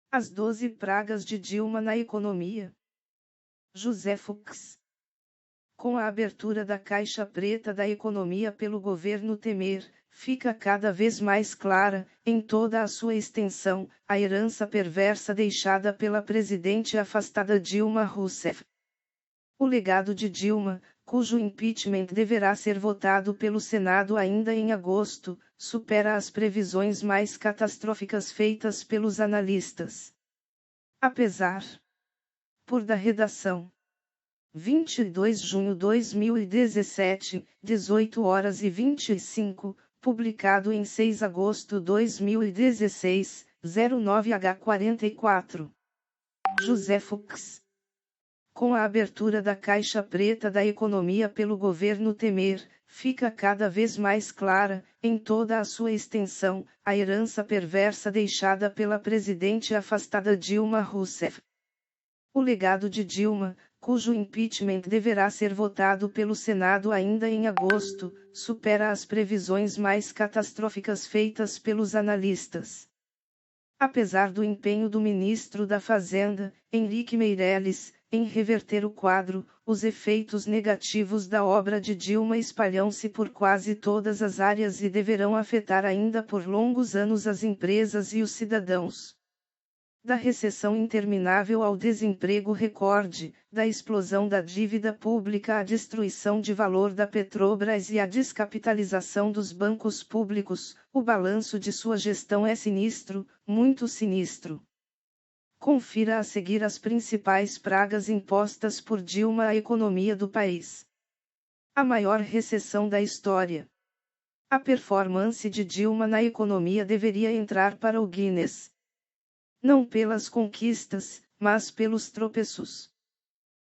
As 12 pragas de Dilma na economia. José Fux. Com a abertura da caixa preta da economia pelo governo Temer, fica cada vez mais clara, em toda a sua extensão, a herança perversa deixada pela presidente afastada Dilma Rousseff. O legado de Dilma, cujo impeachment deverá ser votado pelo Senado ainda em agosto, supera as previsões mais catastróficas feitas pelos analistas. Apesar. Por da redação. 22 de junho de 2017, 18 horas e 25, publicado em 6 de agosto de 2016, 09h44. José Fux. Com a abertura da caixa preta da economia pelo governo Temer, fica cada vez mais clara, em toda a sua extensão, a herança perversa deixada pela presidente afastada Dilma Rousseff. O legado de Dilma, cujo impeachment deverá ser votado pelo Senado ainda em agosto, supera as previsões mais catastróficas feitas pelos analistas. Apesar do empenho do ministro da Fazenda, Henrique Meirelles, em reverter o quadro, os efeitos negativos da obra de Dilma espalham-se por quase todas as áreas e deverão afetar ainda por longos anos as empresas e os cidadãos. Da recessão interminável ao desemprego recorde, da explosão da dívida pública à destruição de valor da Petrobras e à descapitalização dos bancos públicos, o balanço de sua gestão é sinistro, muito sinistro. Confira a seguir as principais pragas impostas por Dilma à economia do país. A maior recessão da história. A performance de Dilma na economia deveria entrar para o Guinness. Não pelas conquistas, mas pelos tropeços.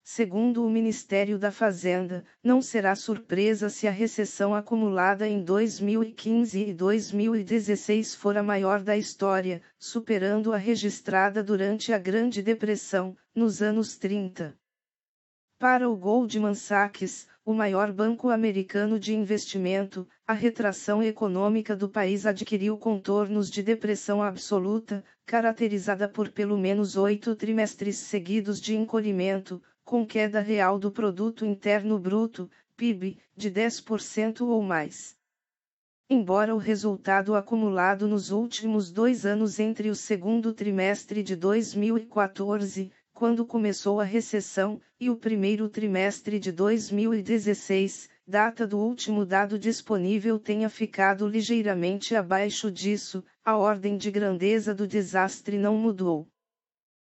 Segundo o Ministério da Fazenda, não será surpresa se a recessão acumulada em 2015 e 2016 for a maior da história, superando a registrada durante a Grande Depressão, nos anos 30. Para o Goldman Sachs, o maior banco americano de investimento, a retração econômica do país adquiriu contornos de depressão absoluta, caracterizada por pelo menos 8 trimestres seguidos de encolhimento, com queda real do Produto Interno Bruto, PIB, de 10% ou mais. Embora o resultado acumulado nos últimos 2 anos entre o segundo trimestre de 2014, quando começou a recessão, e o primeiro trimestre de 2016, data do último dado disponível, tenha ficado ligeiramente abaixo disso, a ordem de grandeza do desastre não mudou.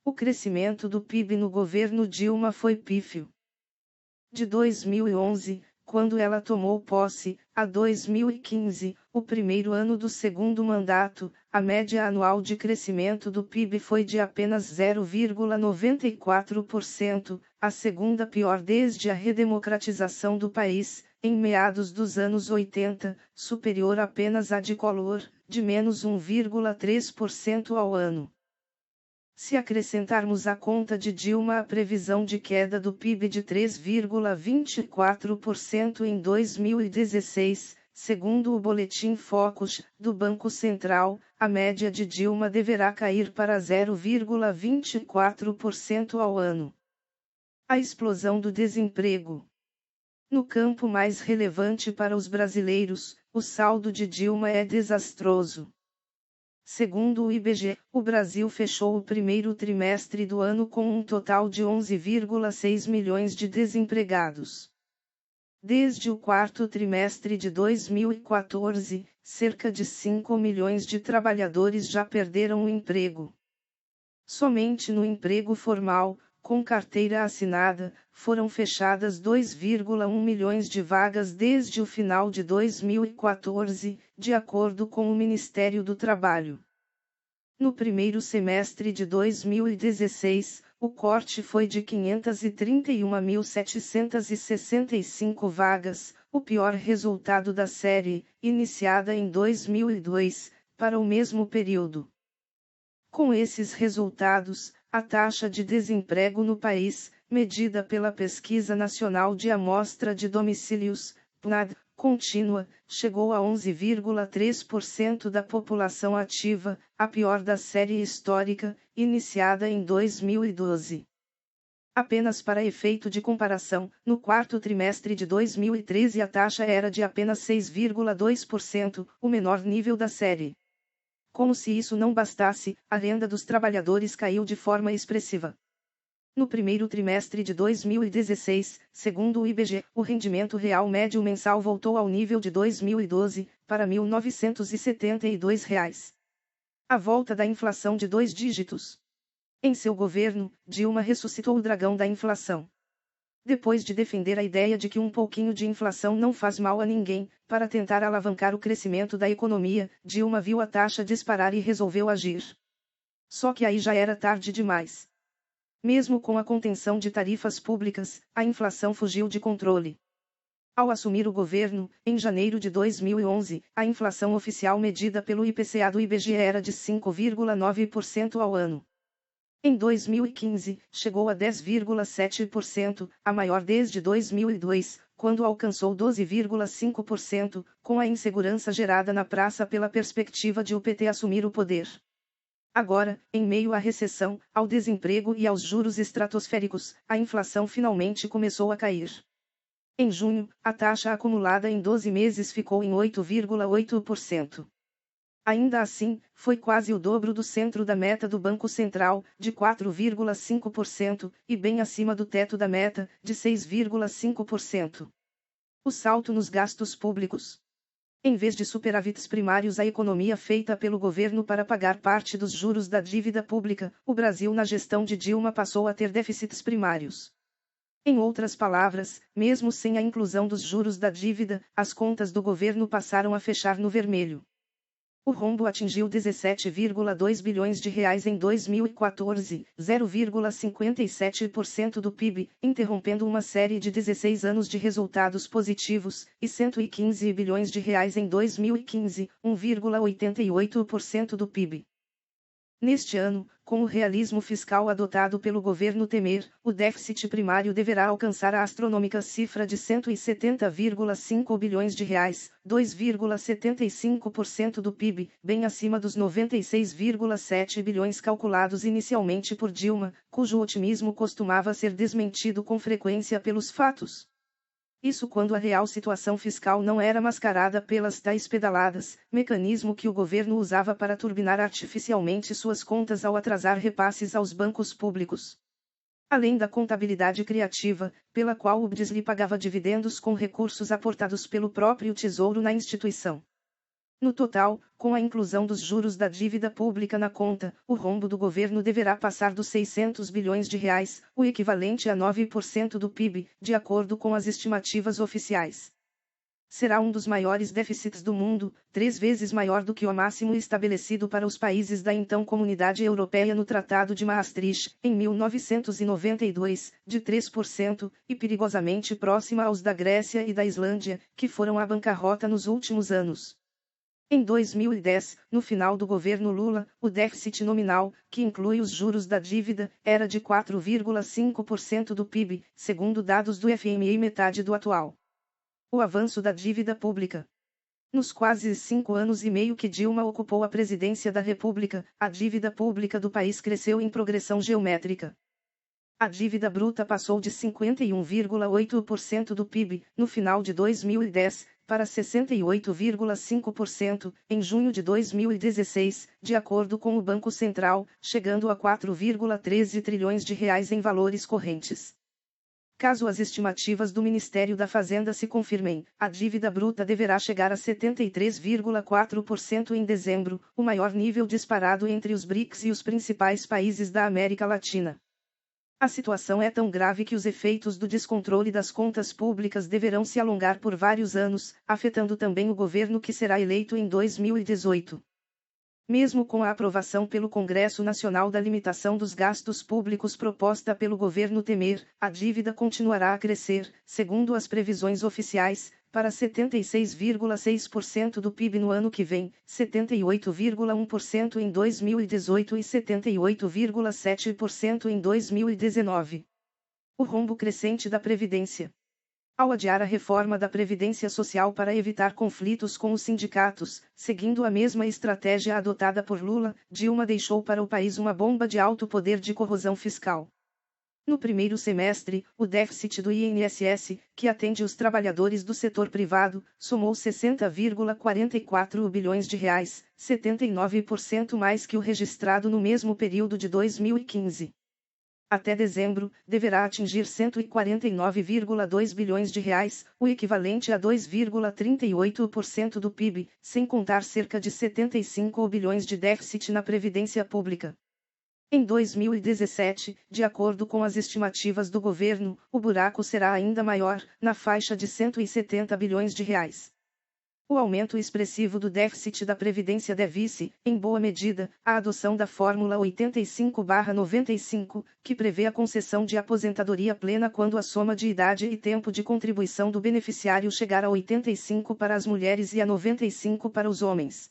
O crescimento do PIB no governo Dilma foi pífio. De 2011, quando ela tomou posse, a 2015, o primeiro ano do segundo mandato, a média anual de crescimento do PIB foi de apenas 0,94%, a segunda pior desde a redemocratização do país, em meados dos anos 80, superior apenas à de Collor, de menos 1,3% ao ano. Se acrescentarmos à conta de Dilma a previsão de queda do PIB de 3,24% em 2016, segundo o Boletim Focus, do Banco Central, a média de Dilma deverá cair para 0,24% ao ano. A explosão do desemprego. No campo mais relevante para os brasileiros, o saldo de Dilma é desastroso. Segundo o IBGE, o Brasil fechou o primeiro trimestre do ano com um total de 11,6 milhões de desempregados. Desde o quarto trimestre de 2014, cerca de 5 milhões de trabalhadores já perderam o emprego. Somente no emprego formal, com carteira assinada, foram fechadas 2,1 milhões de vagas desde o final de 2014, de acordo com o Ministério do Trabalho. No primeiro semestre de 2016, o corte foi de 531.765 vagas, o pior resultado da série, iniciada em 2002, para o mesmo período. Com esses resultados, a taxa de desemprego no país, medida pela Pesquisa Nacional de Amostra de Domicílios, PNAD, contínua, chegou a 11,3% da população ativa, a pior da série histórica, iniciada em 2012. Apenas para efeito de comparação, no quarto trimestre de 2013 a taxa era de apenas 6,2%, o menor nível da série. Como se isso não bastasse, a renda dos trabalhadores caiu de forma expressiva. No primeiro trimestre de 2016, segundo o IBGE, o rendimento real médio mensal voltou ao nível de 2012, para R$ 1.972. A volta da inflação de 2 dígitos. Em seu governo, Dilma ressuscitou o dragão da inflação. Depois de defender a ideia de que um pouquinho de inflação não faz mal a ninguém, para tentar alavancar o crescimento da economia, Dilma viu a taxa disparar e resolveu agir. Só que aí já era tarde demais. Mesmo com a contenção de tarifas públicas, a inflação fugiu de controle. Ao assumir o governo, em janeiro de 2011, a inflação oficial medida pelo IPCA do IBGE era de 5,9% ao ano. Em 2015, chegou a 10,7%, a maior desde 2002, quando alcançou 12,5%, com a insegurança gerada na praça pela perspectiva de o PT assumir o poder. Agora, em meio à recessão, ao desemprego e aos juros estratosféricos, a inflação finalmente começou a cair. Em junho, a taxa acumulada em 12 meses ficou em 8,8%. Ainda assim, foi quase o dobro do centro da meta do Banco Central, de 4,5%, e bem acima do teto da meta, de 6,5%. O salto nos gastos públicos. Em vez de superávites primários, a economia feita pelo governo para pagar parte dos juros da dívida pública, o Brasil na gestão de Dilma passou a ter déficits primários. Em outras palavras, mesmo sem a inclusão dos juros da dívida, as contas do governo passaram a fechar no vermelho. O rombo atingiu 17,2 bilhões de reais em 2014, 0,57% do PIB, interrompendo uma série de 16 anos de resultados positivos, e 115 bilhões de reais em 2015, 1,88% do PIB. Neste ano, com o realismo fiscal adotado pelo governo Temer, o déficit primário deverá alcançar a astronômica cifra de 170,5 bilhões de reais, 2,75% do PIB, bem acima dos 96,7 bilhões calculados inicialmente por Dilma, cujo otimismo costumava ser desmentido com frequência pelos fatos. Isso quando a real situação fiscal não era mascarada pelas tais pedaladas, mecanismo que o governo usava para turbinar artificialmente suas contas ao atrasar repasses aos bancos públicos. Além da contabilidade criativa, pela qual o BDS lhe pagava dividendos com recursos aportados pelo próprio Tesouro na instituição. No total, com a inclusão dos juros da dívida pública na conta, o rombo do governo deverá passar dos 600 bilhões de reais, o equivalente a 9% do PIB, de acordo com as estimativas oficiais. Será um dos maiores déficits do mundo, 3 vezes maior do que o máximo estabelecido para os países da então Comunidade Europeia no Tratado de Maastricht, em 1992, de 3%, e perigosamente próxima aos da Grécia e da Islândia, que foram à bancarrota nos últimos anos. Em 2010, no final do governo Lula, o déficit nominal, que inclui os juros da dívida, era de 4,5% do PIB, segundo dados do FMI, metade do atual. O avanço da dívida pública. Nos quase 5 anos e meio que Dilma ocupou a presidência da República, a dívida pública do país cresceu em progressão geométrica. A dívida bruta passou de 51,8% do PIB, no final de 2010, para 68,5%, em junho de 2016, de acordo com o Banco Central, chegando a 4,13 trilhões de reais em valores correntes. Caso as estimativas do Ministério da Fazenda se confirmem, a dívida bruta deverá chegar a 73,4% em dezembro, o maior nível disparado entre os BRICS e os principais países da América Latina. A situação é tão grave que os efeitos do descontrole das contas públicas deverão se alongar por vários anos, afetando também o governo que será eleito em 2018. Mesmo com a aprovação pelo Congresso Nacional da limitação dos gastos públicos proposta pelo governo Temer, a dívida continuará a crescer, segundo as previsões oficiais, para 76,6% do PIB no ano que vem, 78,1% em 2018 e 78,7% em 2019. O rombo crescente da Previdência. Ao adiar a reforma da Previdência Social para evitar conflitos com os sindicatos, seguindo a mesma estratégia adotada por Lula, Dilma deixou para o país uma bomba de alto poder de corrosão fiscal. No primeiro semestre, o déficit do INSS, que atende os trabalhadores do setor privado, somou 60,44 bilhões de reais, 79% mais que o registrado no mesmo período de 2015. Até dezembro, deverá atingir 149,2 bilhões de reais, o equivalente a 2,38% do PIB, sem contar cerca de 75 bilhões de déficit na Previdência Pública. Em 2017, de acordo com as estimativas do governo, o buraco será ainda maior, na faixa de 170 bilhões de reais. O aumento expressivo do déficit da Previdência deve-se, em boa medida, à adoção da Fórmula 85/95, que prevê a concessão de aposentadoria plena quando a soma de idade e tempo de contribuição do beneficiário chegar a 85 para as mulheres e a 95 para os homens.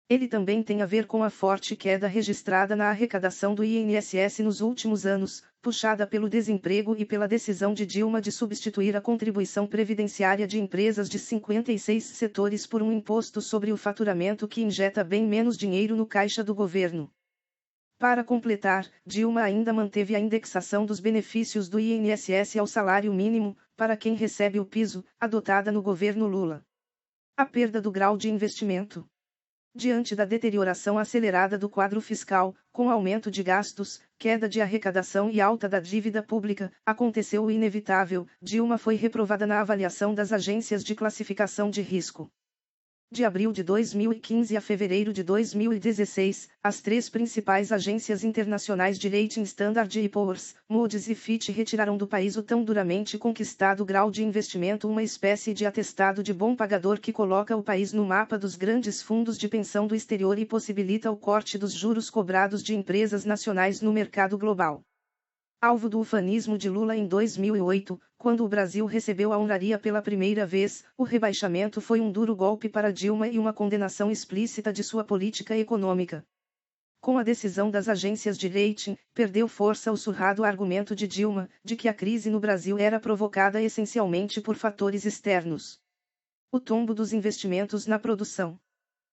Ele também tem a ver com a forte queda registrada na arrecadação do INSS nos últimos anos, puxada pelo desemprego e pela decisão de Dilma de substituir a contribuição previdenciária de empresas de 56 setores por um imposto sobre o faturamento que injeta bem menos dinheiro no caixa do governo. Para completar, Dilma ainda manteve a indexação dos benefícios do INSS ao salário mínimo, para quem recebe o piso, adotada no governo Lula. A perda do grau de investimento. Diante da deterioração acelerada do quadro fiscal, com aumento de gastos, queda de arrecadação e alta da dívida pública, aconteceu o inevitável: Dilma foi reprovada na avaliação das agências de classificação de risco. De abril de 2015 a fevereiro de 2016, as três principais agências internacionais de rating Standard & Poor's, Moody's e Fitch retiraram do país o tão duramente conquistado grau de investimento, uma espécie de atestado de bom pagador que coloca o país no mapa dos grandes fundos de pensão do exterior e possibilita o corte dos juros cobrados de empresas nacionais no mercado global. Alvo do ufanismo de Lula em 2008, quando o Brasil recebeu a honraria pela primeira vez, o rebaixamento foi um duro golpe para Dilma e uma condenação explícita de sua política econômica. Com a decisão das agências de rating, perdeu força o surrado argumento de Dilma, de que a crise no Brasil era provocada essencialmente por fatores externos. O tombo dos investimentos na produção.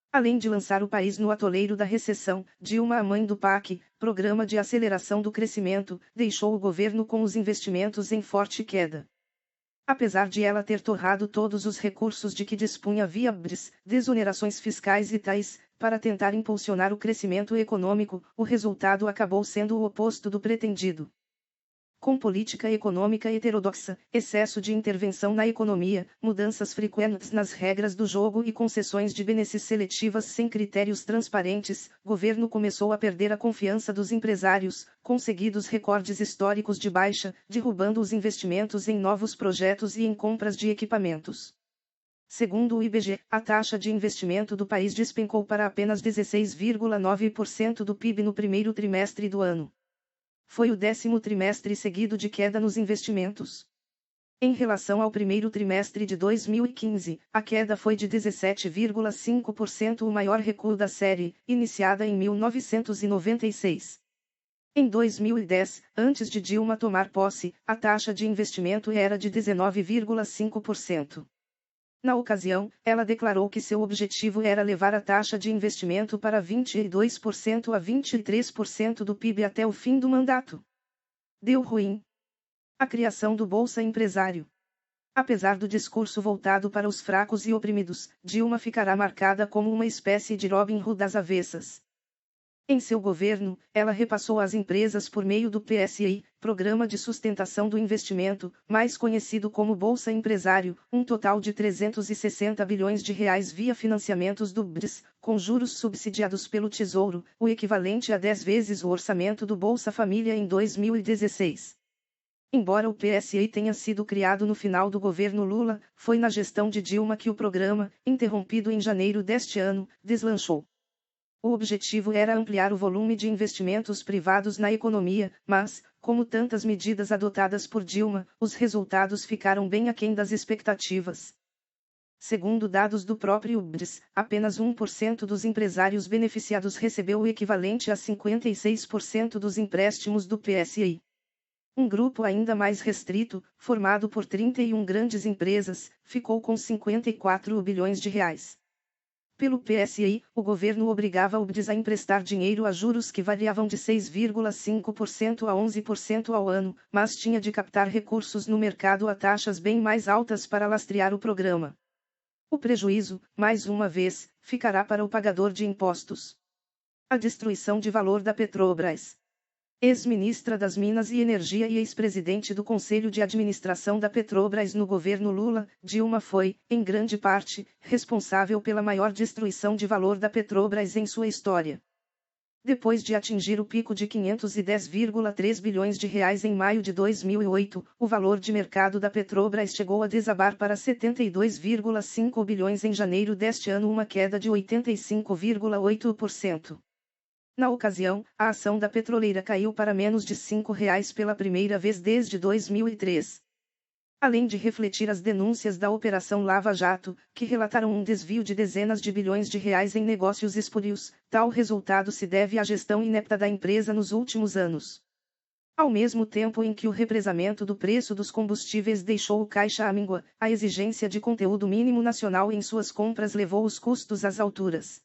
Além de lançar o país no atoleiro da recessão, Dilma, a mãe do PAC, Programa de Aceleração do Crescimento, deixou o governo com os investimentos em forte queda. Apesar de ela ter torrado todos os recursos de que dispunha via BRIS, desonerações fiscais e tais, para tentar impulsionar o crescimento econômico, o resultado acabou sendo o oposto do pretendido. Com política econômica heterodoxa, excesso de intervenção na economia, mudanças frequentes nas regras do jogo e concessões de benefícios seletivas sem critérios transparentes, governo começou a perder a confiança dos empresários, com seguidos recordes históricos de baixa, derrubando os investimentos em novos projetos e em compras de equipamentos. Segundo o IBGE, a taxa de investimento do país despencou para apenas 16,9% do PIB no primeiro trimestre do ano. Foi o 10º trimestre seguido de queda nos investimentos. Em relação ao primeiro trimestre de 2015, a queda foi de 17,5%, o maior recuo da série, iniciada em 1996. Em 2010, antes de Dilma tomar posse, a taxa de investimento era de 19,5%. Na ocasião, ela declarou que seu objetivo era levar a taxa de investimento para 22% a 23% do PIB até o fim do mandato. Deu ruim. A criação do Bolsa Empresário. Apesar do discurso voltado para os fracos e oprimidos, Dilma ficará marcada como uma espécie de Robin Hood das avessas. Em seu governo, ela repassou às empresas por meio do PSI, Programa de Sustentação do Investimento, mais conhecido como Bolsa Empresário, um total de 360 bilhões de reais via financiamentos do BRIS, com juros subsidiados pelo Tesouro, o equivalente a 10 vezes o orçamento do Bolsa Família em 2016. Embora o PSI tenha sido criado no final do governo Lula, foi na gestão de Dilma que o programa, interrompido em janeiro deste ano, deslanchou. O objetivo era ampliar o volume de investimentos privados na economia, mas, como tantas medidas adotadas por Dilma, os resultados ficaram bem aquém das expectativas. Segundo dados do próprio BRIS, apenas 1% dos empresários beneficiados recebeu o equivalente a 56% dos empréstimos do PSI. Um grupo ainda mais restrito, formado por 31 grandes empresas, ficou com 54 bilhões de reais. Pelo PSI, o governo obrigava o BDS a emprestar dinheiro a juros que variavam de 6,5% a 11% ao ano, mas tinha de captar recursos no mercado a taxas bem mais altas para lastrear o programa. O prejuízo, mais uma vez, ficará para o pagador de impostos. A destruição de valor da Petrobras. Ex-ministra das Minas e Energia e ex-presidente do Conselho de Administração da Petrobras no governo Lula, Dilma foi, em grande parte, responsável pela maior destruição de valor da Petrobras em sua história. Depois de atingir o pico de 510,3 bilhões de reais em maio de 2008, o valor de mercado da Petrobras chegou a desabar para 72,5 bilhões em janeiro deste ano, uma queda de 85,8%. Na ocasião, a ação da petroleira caiu para menos de R$ 5 pela primeira vez desde 2003. Além de refletir as denúncias da Operação Lava Jato, que relataram um desvio de dezenas de bilhões de reais em negócios espúrios, tal resultado se deve à gestão inepta da empresa nos últimos anos. Ao mesmo tempo em que o represamento do preço dos combustíveis deixou o caixa à míngua, a exigência de conteúdo mínimo nacional em suas compras levou os custos às alturas.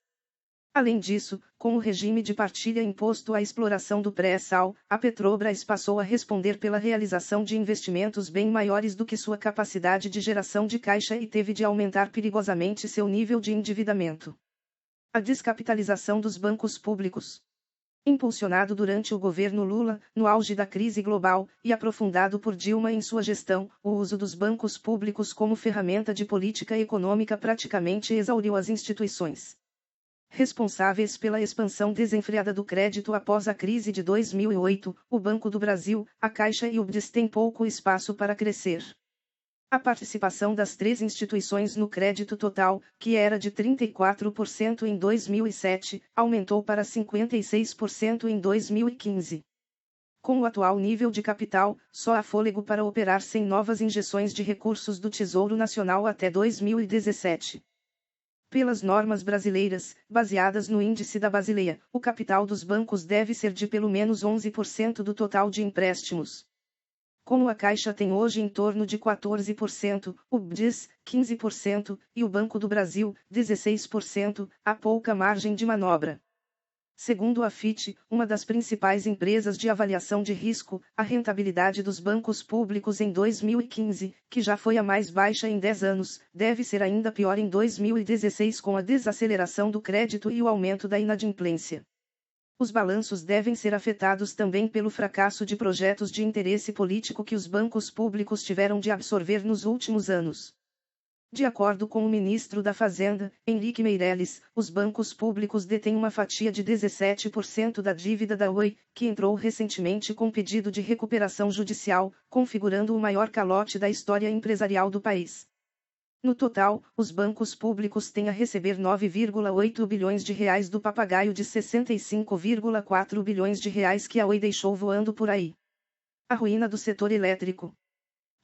Além disso, com o regime de partilha imposto à exploração do pré-sal, a Petrobras passou a responder pela realização de investimentos bem maiores do que sua capacidade de geração de caixa e teve de aumentar perigosamente seu nível de endividamento. A descapitalização dos bancos públicos. Impulsionado durante o governo Lula, no auge da crise global, e aprofundado por Dilma em sua gestão, o uso dos bancos públicos como ferramenta de política econômica praticamente exauriu as instituições responsáveis pela expansão desenfreada do crédito após a crise de 2008, o Banco do Brasil, a Caixa e o BDS têm pouco espaço para crescer. A participação das três instituições no crédito total, que era de 34% em 2007, aumentou para 56% em 2015. Com o atual nível de capital, só há fôlego para operar sem novas injeções de recursos do Tesouro Nacional até 2017. Pelas normas brasileiras, baseadas no Índice da Basileia, o capital dos bancos deve ser de pelo menos 11% do total de empréstimos. Como a Caixa tem hoje em torno de 14%, o BDS, 15%, e o Banco do Brasil, 16%, há pouca margem de manobra. Segundo a Fitch, uma das principais empresas de avaliação de risco, a rentabilidade dos bancos públicos em 2015, que já foi a mais baixa em 10 anos, deve ser ainda pior em 2016 com a desaceleração do crédito e o aumento da inadimplência. Os balanços devem ser afetados também pelo fracasso de projetos de interesse político que os bancos públicos tiveram de absorver nos últimos anos. De acordo com o ministro da Fazenda, Henrique Meirelles, os bancos públicos detêm uma fatia de 17% da dívida da Oi, que entrou recentemente com pedido de recuperação judicial, configurando o maior calote da história empresarial do país. No total, os bancos públicos têm a receber 9,8 bilhões de reais do papagaio de 65,4 bilhões de reais que a Oi deixou voando por aí. A ruína do setor elétrico.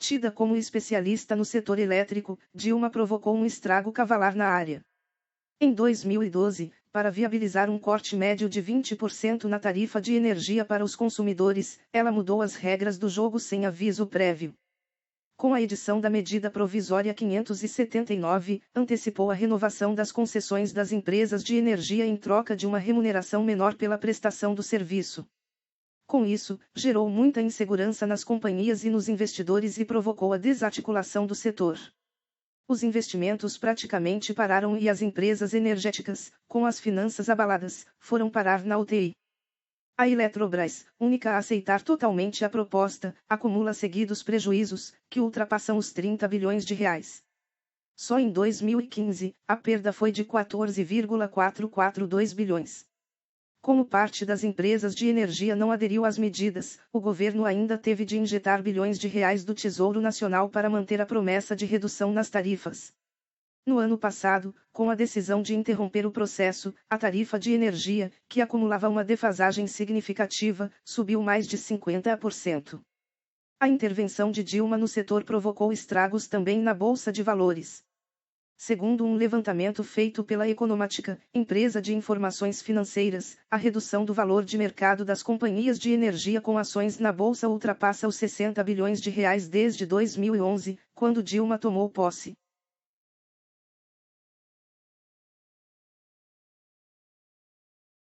Tida como especialista no setor elétrico, Dilma provocou um estrago cavalar na área. Em 2012, para viabilizar um corte médio de 20% na tarifa de energia para os consumidores, ela mudou as regras do jogo sem aviso prévio. Com a edição da Medida Provisória 579, antecipou a renovação das concessões das empresas de energia em troca de uma remuneração menor pela prestação do serviço. Com isso, gerou muita insegurança nas companhias e nos investidores e provocou a desarticulação do setor. Os investimentos praticamente pararam e as empresas energéticas, com as finanças abaladas, foram parar na UTI. A Eletrobras, única a aceitar totalmente a proposta, acumula seguidos prejuízos, que ultrapassam os 30 bilhões de reais. Só em 2015, a perda foi de 14,442 bilhões. Como parte das empresas de energia não aderiu às medidas, o governo ainda teve de injetar bilhões de reais do Tesouro Nacional para manter a promessa de redução nas tarifas. No ano passado, com a decisão de interromper o processo, a tarifa de energia, que acumulava uma defasagem significativa, subiu mais de 50%. A intervenção de Dilma no setor provocou estragos também na Bolsa de Valores. Segundo um levantamento feito pela Economática, empresa de informações financeiras, a redução do valor de mercado das companhias de energia com ações na bolsa ultrapassa os 60 bilhões de reais desde 2011, quando Dilma tomou posse.